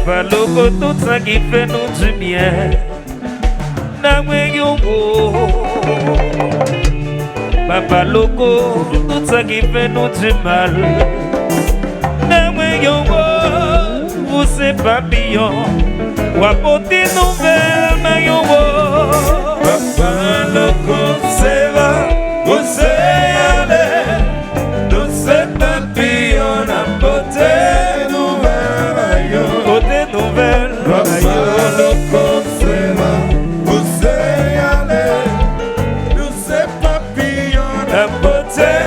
Papa Loco, tout ça qui fait nous du bien. Papa Loco, tout ça qui fait nous du mal. Vous c'est papillon, ou apporter nouvelle maillot. Papa Loco, c'est va, vous c'est aller. Nous c'est papillon, apporter nouvelle maillot. Apporter nouvelle maillot. Papa Loco, c'est va, vous c'est aller. Nous c'est papillon, apporter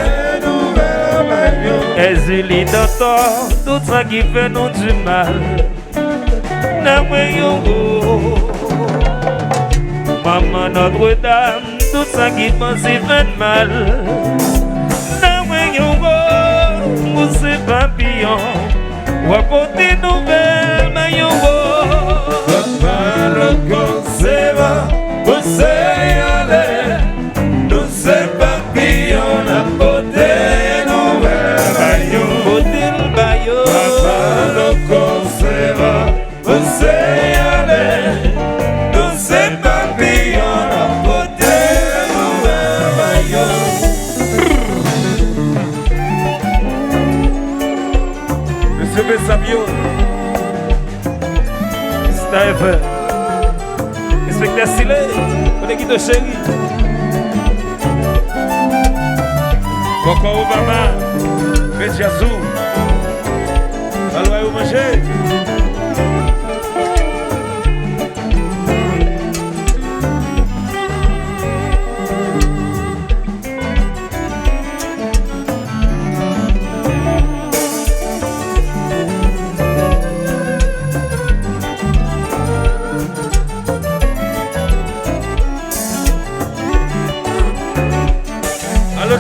nouvelle maillot. Ezili docteur, tout ça qui fait nous du mal. Maman Notre-Dame, tout ça qui pense fait mal. Vous c'est papillon, ou apporter nouvelle maillot. Papa Loco, c'est va, vous c'est aller. Nous c'est papillon, apporter nouvelle maillot. Papa Loco, c'est va, vous c'est aller. Nous c'est papillon, apporter nouvelle maillot. Monsieur Bessabio, Steve, inspecteur Silé, on est qui de chéri. Coco Obama, Medjazou, allons manger.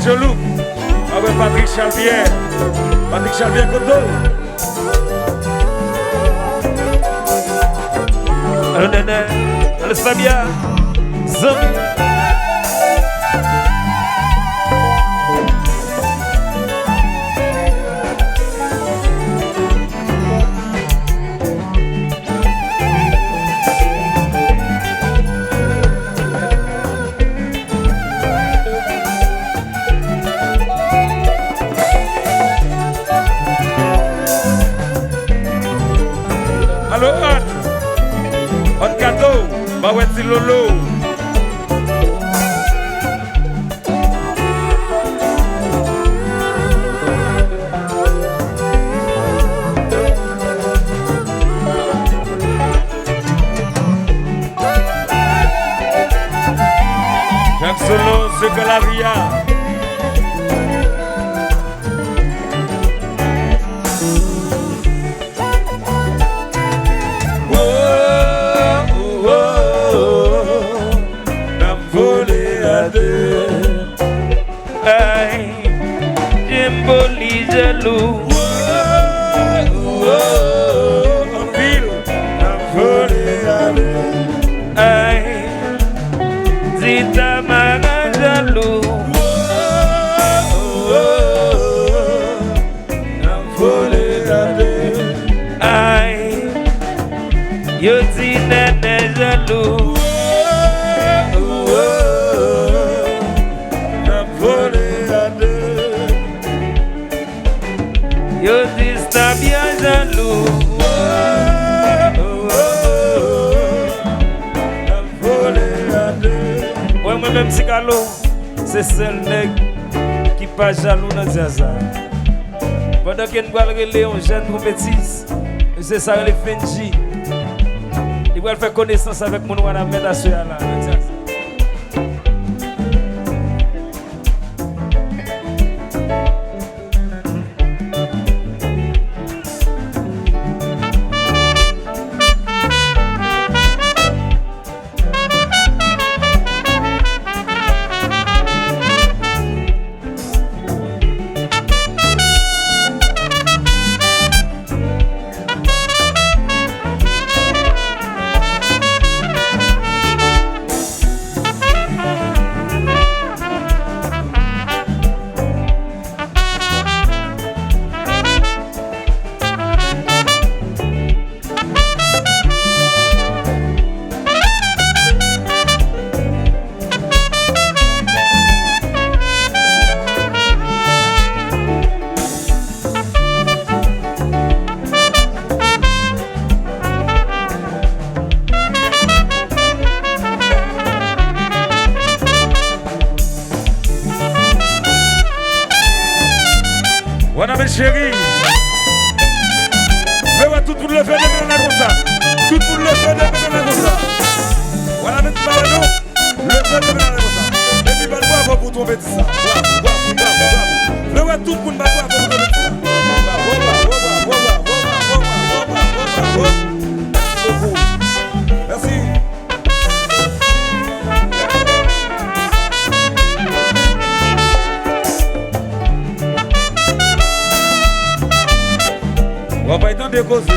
Jolou, avec Patrick Charvier, Koto. Allô Nene, allô Fabia, Zombie. Baweti Lolo. Jacques Solo, c'est que la via. Jaloux, en ville, la folie aïe, Zita Maga jaloux, la folie aïe, yo ti nene jaloux. Yo dis ta bien jaloux. Ouais, moi-même, si Calo, c'est seul nèg qui pas jaloux dans Zaza. Pendant qu'il va regarder un jeune compétition, c'est ça le Fenji. Il va faire connaissance avec mon wana mettre sur là. voir tout le monde le fait de comme ça. Tout le monde le fait de comme ça. Voilà notre balado. Le fait de comme ça. Et puis bravo pour trouver tout ça. Bravo. Je vois tout le monde bravo pour trouver tout ça. Merci. On va pas être en décosé.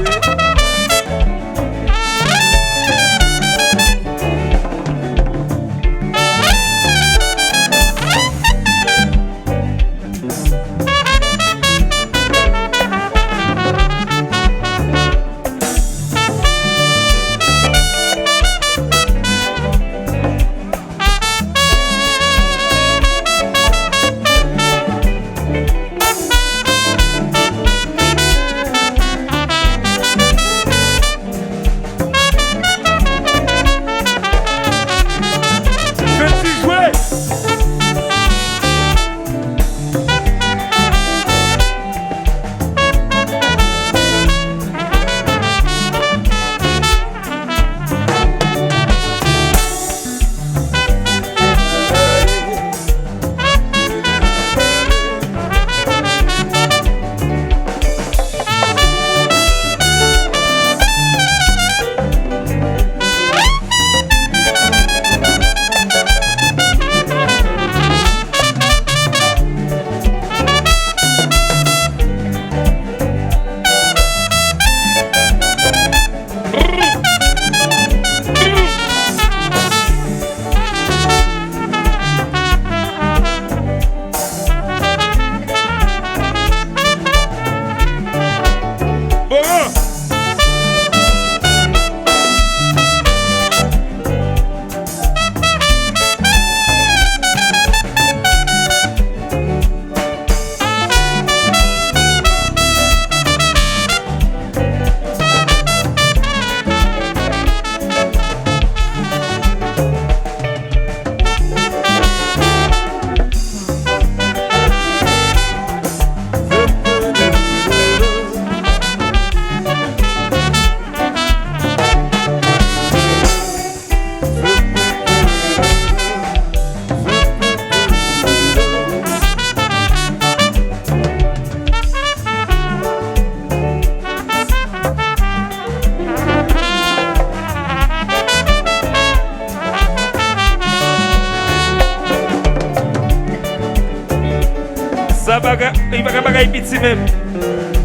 Il va gagner petit même.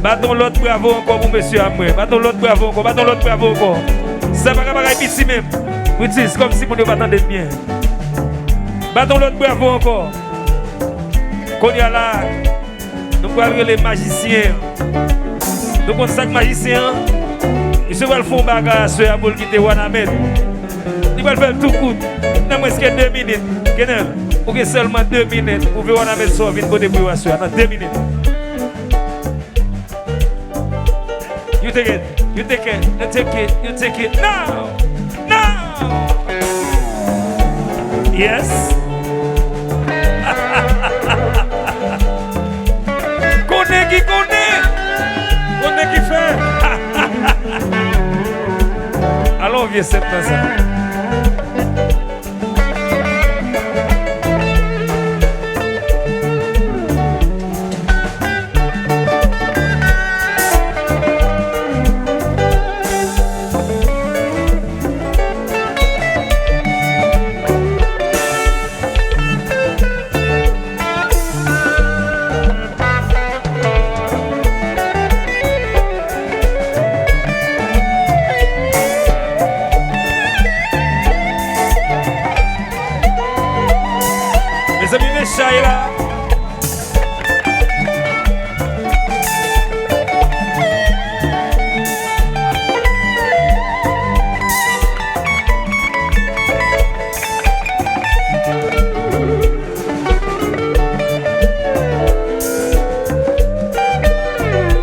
Battons l'autre bravo encore pour monsieur après. Battons l'autre bravo encore. Battons l'autre bravo encore. Ça va gagner petit même. C'est comme si vous ne m'attendez bien. Battons l'autre bravo encore. Qu'on y a là, nous pouvons les magiciens. Donc on sac magicien. Il se va le fond bagarre sur la boule qui était Wanamed. Il va le faire tout court. Dans moins que 2 minutes. Ou que seulement 2 minutes, vous pouvez en mettre sur une bonne évaluation dans 2 minutes. You take it, you take it, you take it, you take it now, now. Yes. Connais qui fait. Allons viens cette personne. Shaila.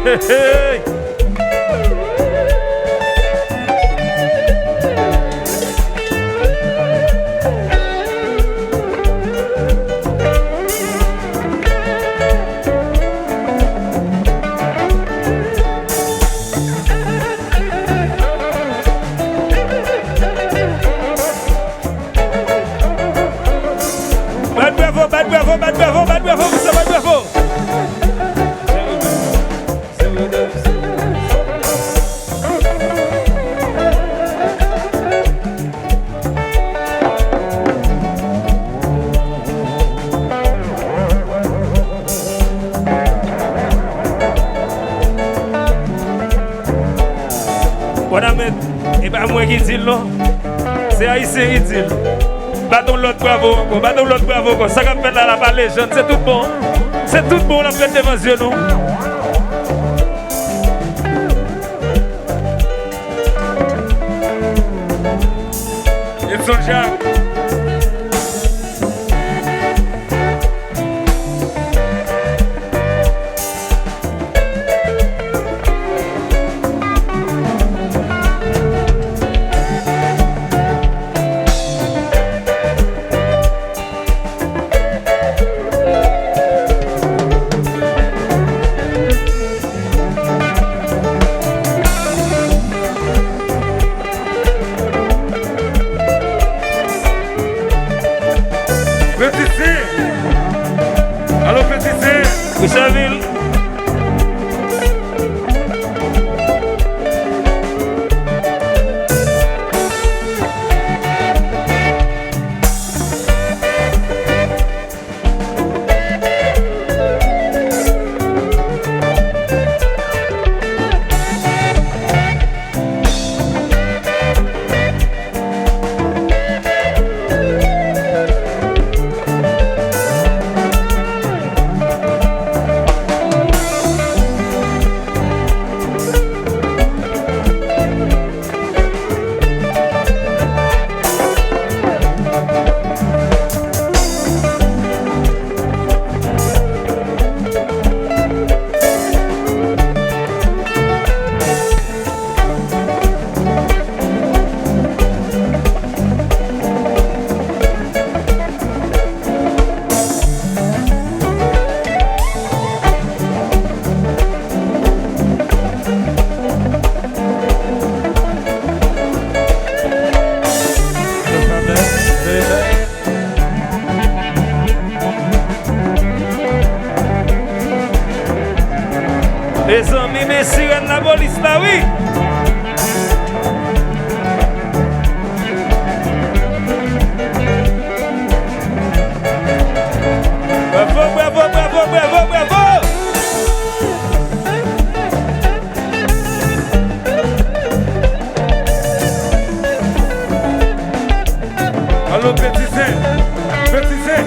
Hey, hey. Et pas moi qui dis non. C'est Haïtien qui dit. Battons l'autre bravo encore. Battons l'autre bravo encore. Ça qu'on fait là la parler jeune. C'est tout bon. C'est tout bon la fête devant Dieu nous. Et son Jacques. Vichaville. Les amis, mes sirènes, la police là, oui. Bravo, bravo, bravo, bravo, bravo. Allô, petit saint, petit saint.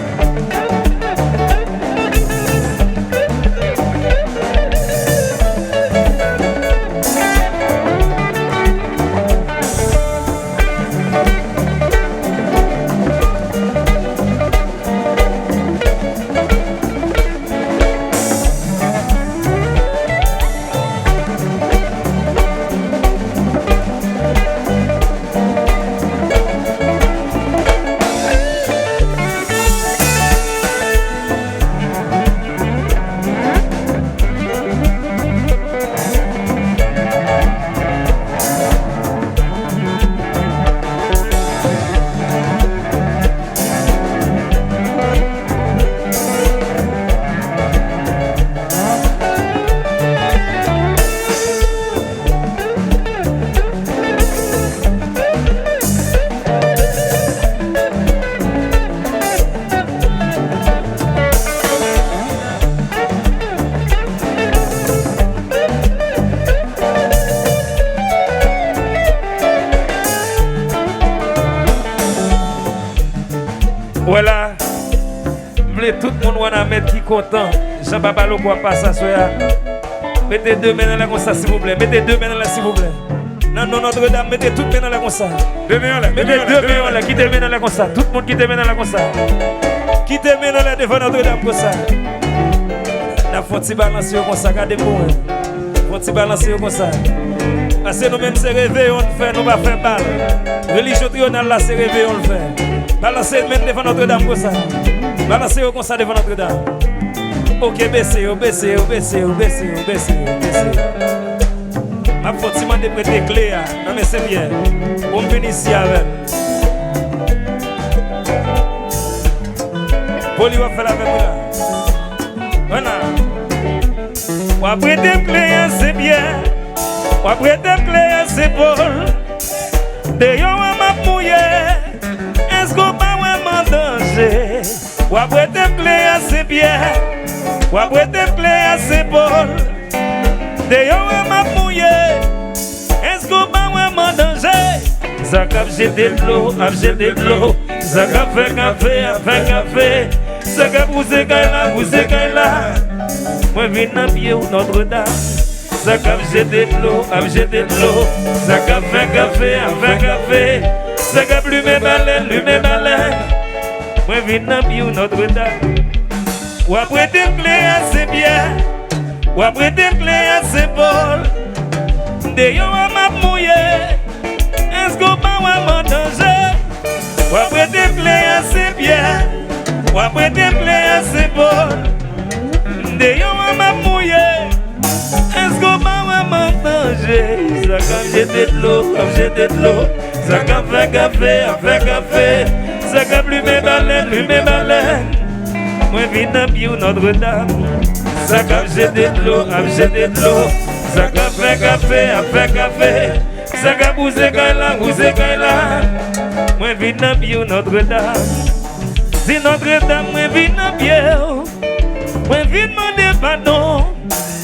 Voilà, tout le monde va mettre qui content. Jean-Papa Loko va passer à soya. Mettez deux mains dans la console s'il vous plaît. Mettez deux mains dans la s'il vous plaît. Non, non, Notre-Dame, mettez toutes mains dans la console. Deux mains là, mettez deux mains là. Quittez les mains dans la console. Tout le monde quitte les mains dans la console. Quittez les mains dans la devant Notre-Dame comme ça. La faut se balancer comme ça, regardez-moi. Faut se balancer comme ça. Parce que nous-mêmes, c'est réveil, on le fait, nous ne pas faire balle. Religion tribunal là, c'est réveil, on le fait. Balancez même devant Notre-Dame comme ça. Balancez comme ça devant Notre-Dame. Ok, baissez, baissez, baissez, baissez, baissez, baissez. Ma faute, c'est de prêter clé. Non, mais c'est bien. On vient ici avec. Poli va faire la même là. Voilà. On va prêter clé, c'est bien. On va prêter clé, c'est bon. D'ailleurs, on m'a mouillé. Est-ce qu'on va vraiment danger? On va prêter clé, c'est bien. On va prêter clé, c'est bon. D'ailleurs, on m'a mouillé. Est-ce qu'on va vraiment ça cap jeter de l'eau, a jeter de l'eau, ça cap fait café, a fait café, ça cap pousser là, moi viens dans pied Notre-Dame, ça cap jeter de l'eau, a jeter de l'eau, ça cap fait café, a fait café, ça cap lumer baleine, moi viens dans pied Notre-Dame, ou après tes clés assez bien, ou après tes clés assez bol, de yo a m'a mouillé. Est-ce qu'on va m'en danger? Ou après tes clés assez bien, ou après tes clés assez bonnes, de yo à m'a mouillé. Est-ce qu'on va m'en danger? Ça quand j'étais de l'eau, ça quand fait café, ça quand plus mes baleines, moi vite dans pied Notre-Dame, ça quand j'étais de l'eau, ça quand fait café. Ça ka bouse là, moi vite dans pied Notre-Dame. Si Notre-Dame moi vite dans pied, moi vite demander pardon.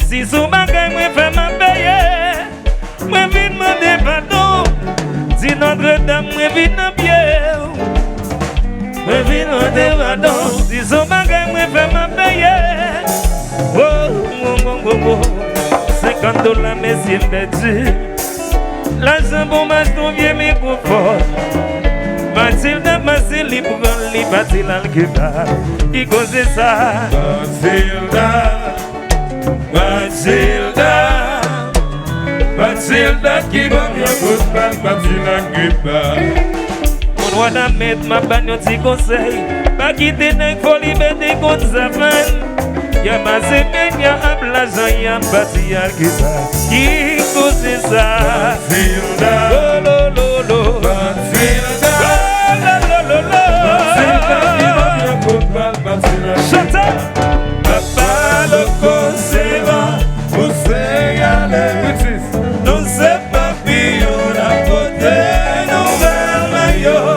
Si sous bagay moi fait ma payer, moi vite demander pardon. Si Notre-Dame moi vite dans pied, moi vite demander pardon. Si sous bagay moi fait ma payer, oh, $50 messieurs perdu. L'argent pour m'acheter vieux microphone. Mathilde, pour qu'on lit Mathilde à l'Cuba. Qui cause ça? Mathilde qui va bien cause Mathilde à l'Cuba. Mon roi n'a mettre ma bagnole si conseil. Pas quitter n'est folie, mais des comptes savants. Y'a ma semaine, y'a un blason, y'a un bâti à l'Cuba. Qui cause ça? Mathilda, lo, Mathilda, Mathilda, chante. Papa loco se va, você aller. Non c'est pas pire, la côté nouvelle maillot.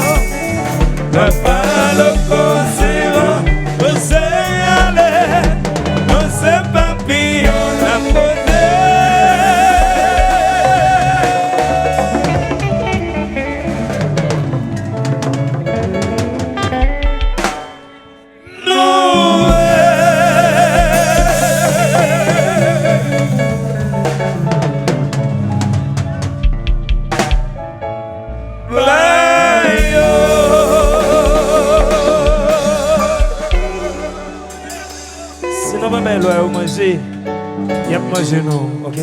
Papa loco se va, você aller. Non c'est pas pire, la côté. Sinon, maman, elle va manger. Il y a manger, non, ok?